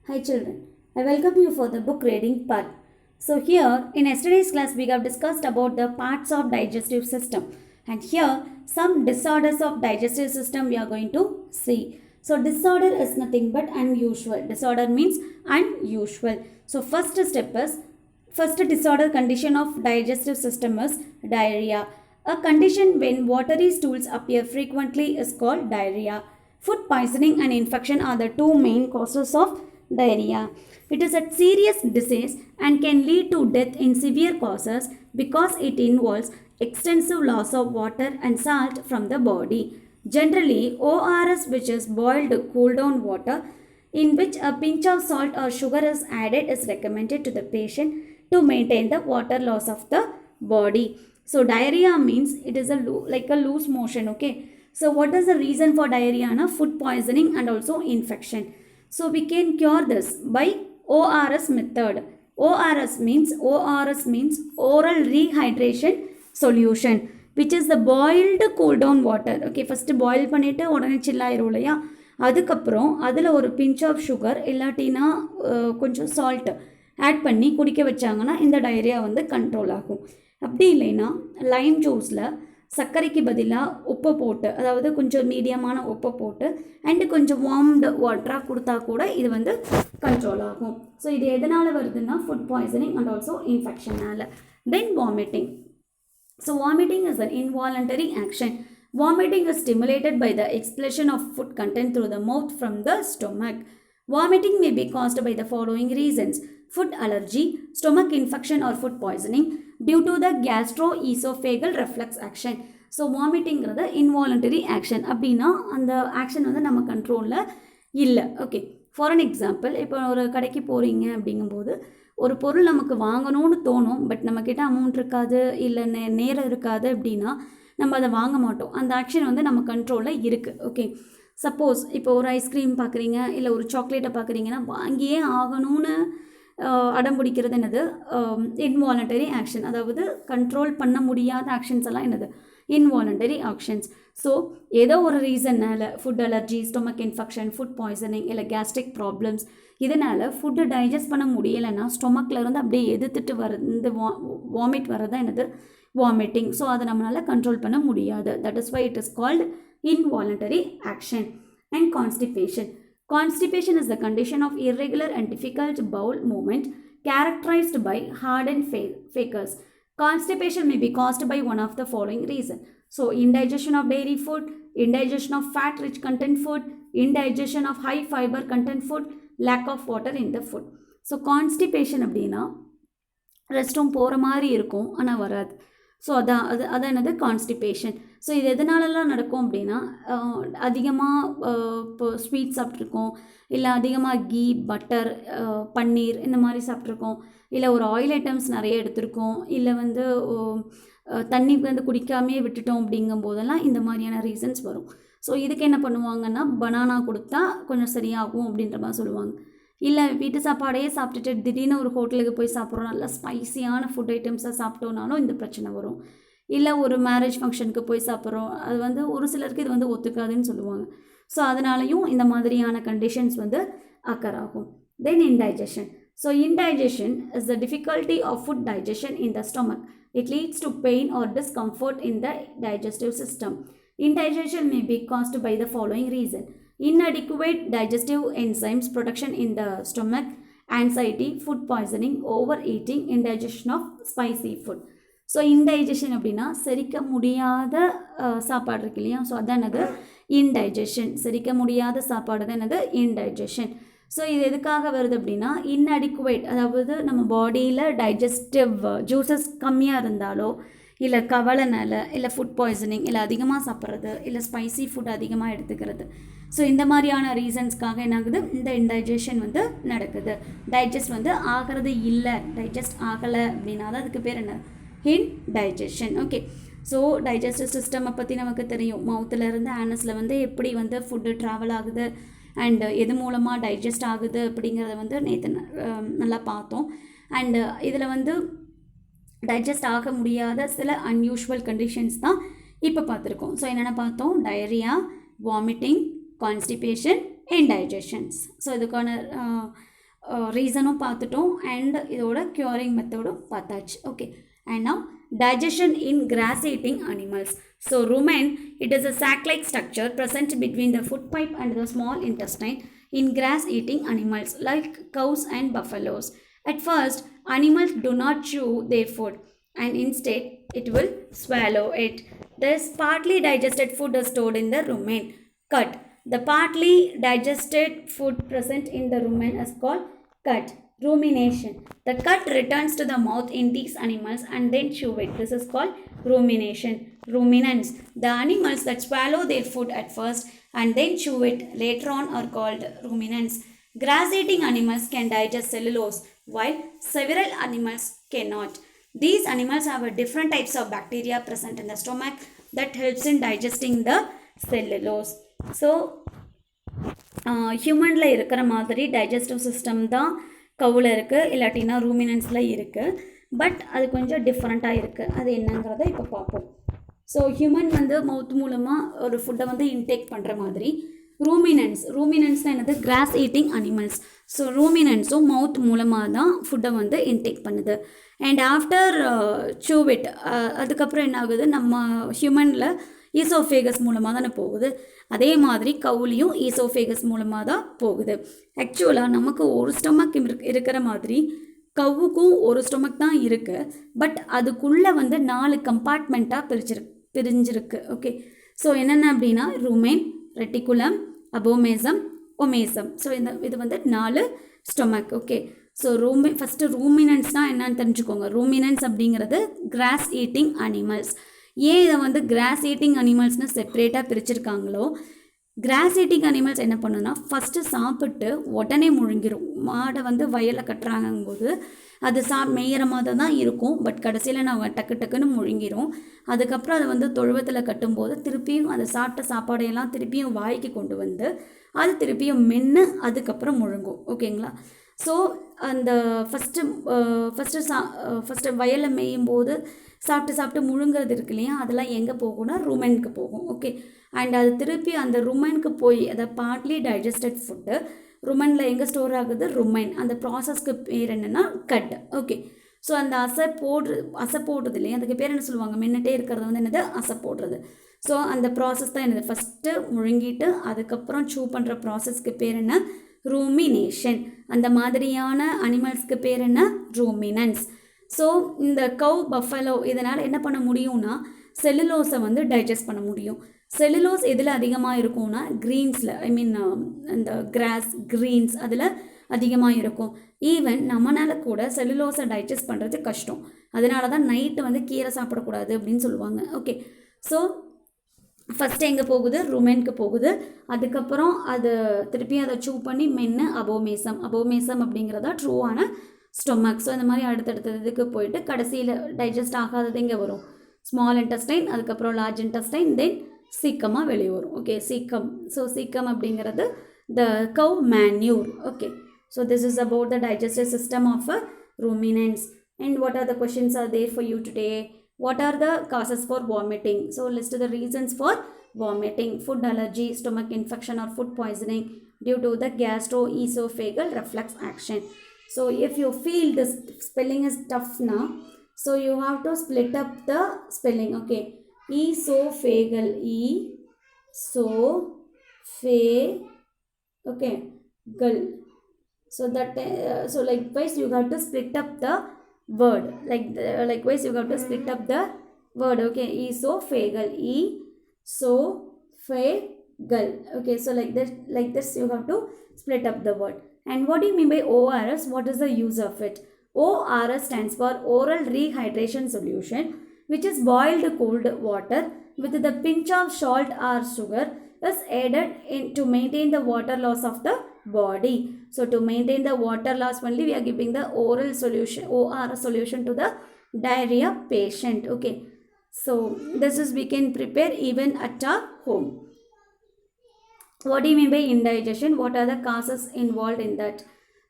Hi children, I welcome you for the book reading part. So here in yesterday's class we have discussed about the parts of digestive system, and here some disorders of digestive system we are going to see. So disorder is nothing but unusual. Disorder means unusual. So first step is first disorder condition of digestive system is diarrhea. A condition when watery stools appear frequently is called diarrhea. Food poisoning and infection are the two main causes of diarrhea. It is a serious disease and can lead to death in severe causes because it involves extensive loss of water and salt from the body. Generally, ORS, which is boiled cool down water, in which a pinch of salt or sugar is added, is recommended to the patient to maintain the water loss of the body. So diarrhea means it is like a loose motion. Okay. So what is the reason for diarrhea? Food poisoning and also infection. So we can cure this by ORS method. ORS means oral rehydration solution, which is the boiled cool down water. Okay, first boil பண்ணிட்டு உடனே chill ஆயிரும் இல்லையா, அதுக்கப்புறம் அதில் ஒரு pinch of sugar இல்லாட்டினா கொஞ்சம் salt add பண்ணி குடிக்க வச்சாங்கன்னா இந்த டயரியா வந்து கண்ட்ரோல் ஆகும். அப்படி இல்லைன்னா லைம் ஜூஸில் சர்க்கரைக்கு பதிலாக உப்பு போட்டு, அதாவது கொஞ்சம் மீடியமான உப்பு போட்டு அண்டு கொஞ்சம் வார்ம்டு வாட்டராக கொடுத்தா கூட இது வந்து கண்ட்ரோல் ஆகும். ஸோ இது எதனால் வருதுன்னா ஃபுட் பாய்சனிங் அண்ட் ஆல்சோ இன்ஃபெக்ஷனால். Then vomiting. So vomiting is an involuntary action. Vomiting is stimulated by the expulsion of food content through the mouth from the stomach. Vomiting may be caused by the following reasons: food allergy, stomach infection or food poisoning due to the gastroesophageal reflex action. So vomiting is the involuntary action. அப்படின்னா அந்த action வந்து நம்ம கண்ட்ரோலில் இல்லை. Okay, for an example, இப்போ ஒரு கடைக்கு போகிறீங்க அப்படிங்கும்போது ஒரு பொருள் நமக்கு வாங்கணும்னு தோணும், பட் நம்மக்கிட்ட அமௌண்ட் இருக்காது, இல்லை நேரம் இருக்காது அப்படின்னா நம்ம அதை வாங்க மாட்டோம். அந்த ஆக்ஷன் வந்து நம்ம கண்ட்ரோலில் இருக்குது. ஓகே, சப்போஸ் இப்போ ஒரு ஐஸ்கிரீம் பார்க்குறீங்க, இல்லை ஒரு சாக்லேட்டை பார்க்குறீங்கன்னா வாங்கியே ஆகணும்னு அடம் பிடிக்கிறது என்னது? Involuntary action. அதாவது கண்ட்ரோல் பண்ண முடியாத ஆக்ஷன்ஸ் எல்லாம் என்னது? Involuntary actions. ஸோ ஏதோ ஒரு ரீசன்னால் food allergy, stomach infection, food poisoning, இல்லை கேஸ்ட்ரிக் ப்ராப்ளம்ஸ், இதனால் ஃபுட்டு டைஜஸ்ட் பண்ண முடியலைன்னா ஸ்டொமக்கில் அப்படியே எதிர்த்துட்டு இந்த வாமிட் வரது என்னது? வாமிட்டிங். ஸோ அதை நம்மளால் கண்ட்ரோல் பண்ண முடியாது. That is why it is called involuntary action. And constipation. Constipation is the condition of irregular and difficult bowel movement characterized by hardened fecals. Constipation may be caused by one of the following reasons. So indigestion of dairy food, indigestion of fat rich content food, indigestion of high fiber content food, lack of water in the food. So constipation அப்படின்னா rest room போகிற மாதிரி இருக்கும் ஆனால் வராது. So அதான் என்னது? Constipation. So இது எதனாலலாம் நடக்கும் அப்படின்னா, அதிகமாக இப்போ ஸ்வீட் சாப்பிட்ருக்கோம், இல்லை அதிகமாக கீ, பட்டர், பன்னீர் இந்த மாதிரி சாப்பிட்ருக்கோம், இல்லை ஒரு ஆயில் ஐட்டம்ஸ் நிறைய எடுத்திருக்கோம், இல்லை வந்து தண்ணி வந்து குடிக்காமே விட்டுட்டோம் அப்படிங்கும்போதெல்லாம் இந்த மாதிரியான ரீசன்ஸ் வரும். ஸோ இதுக்கு என்ன பண்ணுவாங்கன்னா, பனானா கொடுத்தா கொஞ்சம் சரியாகும் அப்படின்ற மாதிரி சொல்லுவாங்க. இல்லை வீட்டு சாப்பாடையே சாப்பிட்டுட்டு திடீர்னு ஒரு ஹோட்டலுக்கு போய் சாப்பிட்றோம், நல்லா ஸ்பைசியான ஃபுட் ஐட்டம்ஸை சாப்பிட்டோன்னாலும் இந்த பிரச்சனை வரும். இல்லை ஒரு மேரேஜ் ஃபங்க்ஷனுக்கு போய் சாப்பிட்றோம், அது வந்து ஒரு சிலருக்கு இது வந்து ஒத்துக்காதுன்னு சொல்லுவாங்க. ஸோ அதனாலையும் இந்த மாதிரியான கண்டிஷன்ஸ் வந்து அக்கர் ஆகும். Then indigestion. So indigestion is the difficulty of food digestion in the stomach. It leads to pain or discomfort in the digestive system. Indigestion may be caused by the following reason: inadequate digestive enzymes production in the stomach, anxiety, food poisoning, overeating, indigestion of spicy food. So indigestion அப்படின்னா செரிக்க முடியாத சாப்பாடு இருக்கு இல்லையா, so அதான் என்னது? இன்டைஜஷன். செரிக்க முடியாத சாப்பாடு தான் என்னது? இன்டைஜஷன். ஸோ இது எதுக்காக வருது அப்படின்னா, இன்அடிக்குவேட், அதாவது நம்ம பாடியில் டைஜஸ்டிவ் ஜூஸஸ் கம்மியாக இருந்தாலோ, இல்லை கவலைனால, இல்லை ஃபுட் பாய்சனிங், இல்லை அதிகமாக சாப்பிட்றது, இல்லை ஸ்பைசி ஃபுட் அதிகமாக எடுத்துக்கிறது. ஸோ இந்த மாதிரியான ரீசன்ஸ்க்காக என்ன ஆகுது? இந்த இன்டைஜஷன் வந்து நடக்குது. டைஜஸ்ட் வந்து ஆகிறது இல்லை, டைஜஸ்ட் ஆகலை அப்படின்னா தான் அதுக்கு பேர் என்ன? இன்டைஜஷன். ஓகே, ஸோ டைஜஸ்டிவ் சிஸ்டமை பற்றி நமக்கு தெரியும். மவுத்தில் இருந்து ஆனஸில் வந்து எப்படி வந்து ஃபுட்டு ட்ராவல் ஆகுது அண்டு எது மூலமாக டைஜஸ்ட் ஆகுது அப்படிங்கிறத வந்து நேற்று நல்லா பார்த்தோம். அண்டு இதில் வந்து டைஜஸ்ட் ஆக முடியாத சில அன்யூஷுவல் கண்டிஷன்ஸ் தான் இப்போ பார்த்துருக்கோம். ஸோ என்னென்ன பார்த்தோம்? Diarrhoea, vomiting, constipation, indigestions. So இதுக்கான ரீசனும் பார்த்துட்டோம் அண்ட் இதோட க்யூரிங் மெத்தடும் பார்த்தாச்சு. Okay, and now digestion in grass eating animals. So rumen, it is a sac-like structure present between the food pipe and the small intestine in grass eating animals like cows and buffaloes. At first, animals do not chew their food and instead it will swallow it. This partly digested food is stored in the rumen. Cut. The partly digested food present in the rumen is called cut. Rumination. The cut returns to the mouth in these animals and then chew it. This is called rumination. Ruminants. The animals that swallow their food at first and then chew it later on are called ruminants. Grass-eating animals can digest cellulose, while several animals cannot. These animals have a different types of bacteria present in the stomach that helps in digesting the cellulose. So, ஹியூமனில் இருக்கிற மாதிரி digestive system தான் கவுல இருக்குது, இல்லாட்டினா ரூமினன்ஸில் இருக்குது. But அது கொஞ்சம் டிஃப்ரெண்ட்டாக இருக்குது. அது என்னங்கிறத இப்போ பார்ப்போம். ஸோ ஹியூமன் வந்து மவுத் மூலமாக ஒரு ஃபுட்டை வந்து இன்டேக் பண்ணுற மாதிரி ரூமினன்ஸ்னால் என்னது, கிராஸ் ஈட்டிங் அனிமல்ஸ். ஸோ ரூமினன்ஸும் மவுத் மூலமாக தான் ஃபுட்டை வந்து இன்டேக் பண்ணுது. அண்ட் ஆஃப்டர் சூவிட் அதுக்கப்புறம் என்ன ஆகுது, நம்ம ஹியூமனில் ஈசோஃபேகஸ் மூலமாக தானே போகுது. அதே மாதிரி கவுலியும் ஈசோஃபேகஸ் மூலமாக தான் போகுது. ஆக்சுவலாக நமக்கு ஒரு ஸ்டொமக் இருக்கிற மாதிரி கவுக்கும் ஒரு ஸ்டொமக் தான் இருக்குது. பட் அதுக்குள்ளே வந்து 4 கம்பார்ட்மெண்ட்டாக பிரிஞ்சிருக்கு. ஓகே, ஸோ என்னென்ன அப்படின்னா ரூமென், ரெட்டிகுலம், அபோமேசம், ஒமேசம். ஸோ இது வந்து 4 ஸ்டொமக். ஓகே, ஸோ ஃபஸ்ட்டு ரூமினன்ஸ்னால் என்னன்னு தெரிஞ்சுக்கோங்க. ரூமினன்ஸ் அப்படிங்கிறது கிராஸ் ஈட்டிங் அனிமல்ஸ். ஏன் இதை வந்து கிராஸ் ஈட்டிங் அனிமல்ஸ்னு செப்பரேட்டாக பிரிச்சிருக்காங்களோ, கிராஸ் ஈட்டிங் அனிமல்ஸ் என்ன பண்ணுன்னா ஃபஸ்ட்டு சாப்பிட்டு உடனே முழுங்கிரும். மாடை வந்து வயலில் கட்டுறாங்கும்போது அது மேயிற மாதிரி தான் இருக்கும். பட் கடைசியில் நான் டக்குன்னு முழுங்கிரும். அதுக்கப்புறம் அதை வந்து தொழுவத்தில் கட்டும்போது திருப்பியும் அதை சாப்பிட்ட சாப்பாடையெல்லாம் திருப்பியும் வாய்க்கு கொண்டு வந்து அது திருப்பியும் மென்று அதுக்கப்புறம் முழுங்கும். ஓகேங்களா? ஸோ அந்த ஃபஸ்ட்டு வயலில் மேயும் போது சாப்பிட்டு முழுங்கிறது இருக்கு இல்லையா, அதெல்லாம் எங்கே போகும்னா ரூமெனுக்கு போகும். ஓகே, அண்ட் அது திருப்பி அந்த ரூமெனுக்கு போய் அதை பார்ட்லி டைஜஸ்டட் ஃபுட்டு ருமனில் எங்கே ஸ்டோர் ஆகுது, ருமைன். அந்த ப்ராசஸ்க்கு பேர் என்னென்னா கட். ஓகே, ஸோ அந்த அசை போடுறது இல்லையா, அதுக்கு பேர் என்ன சொல்லுவாங்க, மென்னுட்டே இருக்கிறது வந்து என்னது, அசை போடுறது. ஸோ அந்த ப்ராசஸ் தான் என்னது, ஃபஸ்ட்டு முழுங்கிட்டு அதுக்கப்புறம் சூ பண்ணுற ப்ராசஸ்க்கு பேர் என்ன, ரூமினேஷன். அந்த மாதிரியான அனிமல்ஸ்க்கு பேர் என்ன, ரூமினன்ஸ். ஸோ இந்த கவ், பஃபலோ இதனால் என்ன பண்ண முடியும்னா செல்லுலோஸை வந்து டைஜஸ்ட் பண்ண முடியும். செல்லுலோஸ் எதில் அதிகமாக இருக்கும்னா க்ரீன்ஸில், ஐ மீன் இந்த கிராஸ் க்ரீன்ஸ் அதில் அதிகமாக இருக்கும். ஈவன் நம்மளால் கூட செல்லுலோஸை டைஜஸ்ட் பண்ணுறது கஷ்டம். அதனால தான் நைட்டு வந்து கீரை சாப்பிடக்கூடாது அப்படின்னு சொல்லுவாங்க. ஓகே, ஸோ ஃபஸ்ட்டு எங்கே போகுது, ருமெனுக்கு போகுது. அதுக்கப்புறம் அது திருப்பி அதை சூ பண்ணி மென்று அபோமேசம் அப்படிங்கிறதா ட்ரூவான ஸ்டொமக். ஸோ இந்த மாதிரி அடுத்தடுத்ததுக்கு போயிட்டு கடைசியில் டைஜஸ்ட் ஆகாதது இங்கே வரும், ஸ்மால் இன்டெஸ்டைன், அதுக்கப்புறம் லார்ஜ் இன்டெஸ்டைன், தென் சீக்கமாக வெளியே வரும். Okay, caecum. ஸோ சீக்கம் அப்படிங்கிறது the cow manure. Okay, so this is about the digestive system of ruminants. And what are the questions are there for you today? What are the causes for vomiting? So list the reasons for vomiting: food allergy, stomach infection or food poisoning due to the gastroesophageal reflux action. So if you feel this spelling is tough now, so you have to split up the spelling. Okay, esophageal, okay, gal. So that so likewise you have to split up the word, likewise you have to split up the word. Okay, esophageal, okay, so like this you have to split up the word. And what do you mean by ORS? What is the use of it? ORS stands for oral rehydration solution, which is boiled cooled water with the pinch of salt or sugar is added to maintain the water loss of the body. So to maintain the water loss only we are giving the oral solution, ORS solution to the diarrhea patient. Okay, so this is we can prepare even at our home. What do you mean by indigestion? What are the causes involved in that?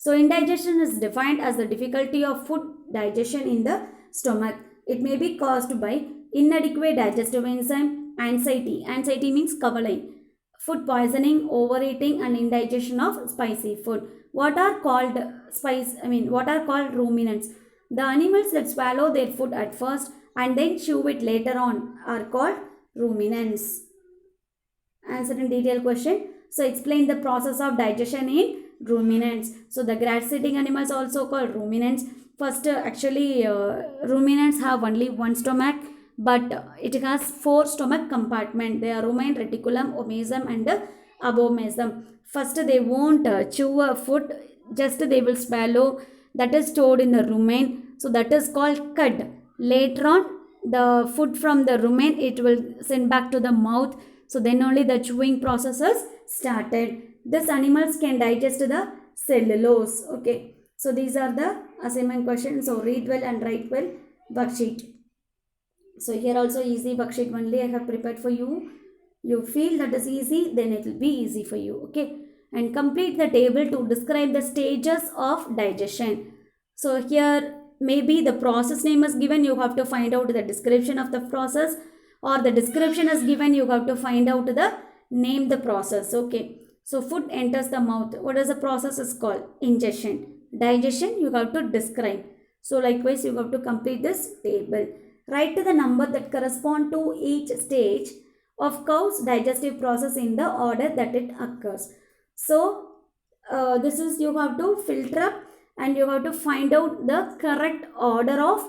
So indigestion is defined as the difficulty of food digestion in the stomach. It may be caused by inadequate digestive enzyme, anxiety means kavalai, food poisoning, overeating and indigestion of spicy food. what are called what are called ruminants? The animals that swallow their food at first and then chew it later on are called ruminants. Answer in detail question. So explain the process of digestion in ruminants. So the grass eating animals also called ruminants. First, ruminants have only one stomach, but it has four stomach compartment. They are rumen, reticulum, omasum, and abomasum. First, they won't chew a food, just they will swallow. That is stored in the rumen. So that is called cud. Later on, the food from the rumen, it will send back to the mouth. So then only the chewing process is started. These animals can digest the cellulose. Okay. So these are the assignment questions. So read well and write well worksheet. So here also easy worksheet only I have prepared for you. You feel that is easy, then it will be easy for you. Okay. And complete the table to describe the stages of digestion. So here maybe the process name is given. You have to find out the description of the process, or the description is given. You have to find out the name the process. Okay. So food enters the mouth. What is the process is called? Ingestion. Digestion you have to describe. So likewise you have to complete this table. Write the number that correspond to each stage of cow's digestive process in the order that it occurs. So this is you have to filter up and you have to find out the correct order of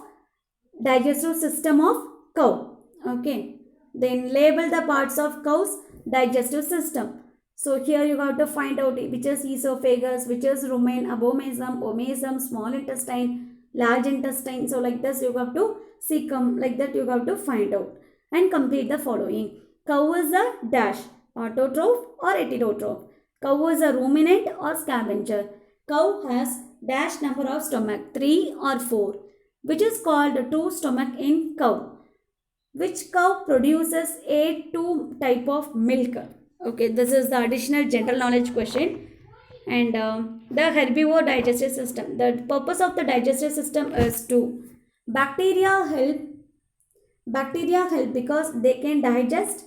digestive system of cow. Okay. Then label the parts of cow's digestive system. So here you have to find out which is esophagus, which is rumen, abomasum, omasum, small intestine, large intestine. So like this you have to cecum, like that you have to find out and complete the following. Cow is a dash, autotroph or heterotroph. Cow is a ruminant or scavenger. Cow has dash number of stomach, 3 or 4, which is called two stomach in cow. Which cow produces A2 type of milk? Okay, this is the additional general knowledge question. And the herbivore digestive system. The purpose of the digestive system is to bacteria help because they can digest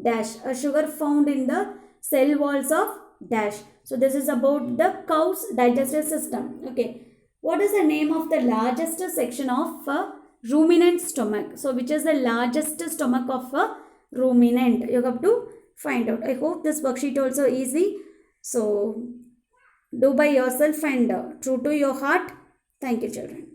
dash a sugar found in the cell walls of dash. So this is about the cow's digestive system. Okay, what is the name of the largest section of a ruminant stomach? So which is the largest stomach of a ruminant? You have to find out. I hope this worksheet also easy. So do by yourself and true to your heart. Thank you, children.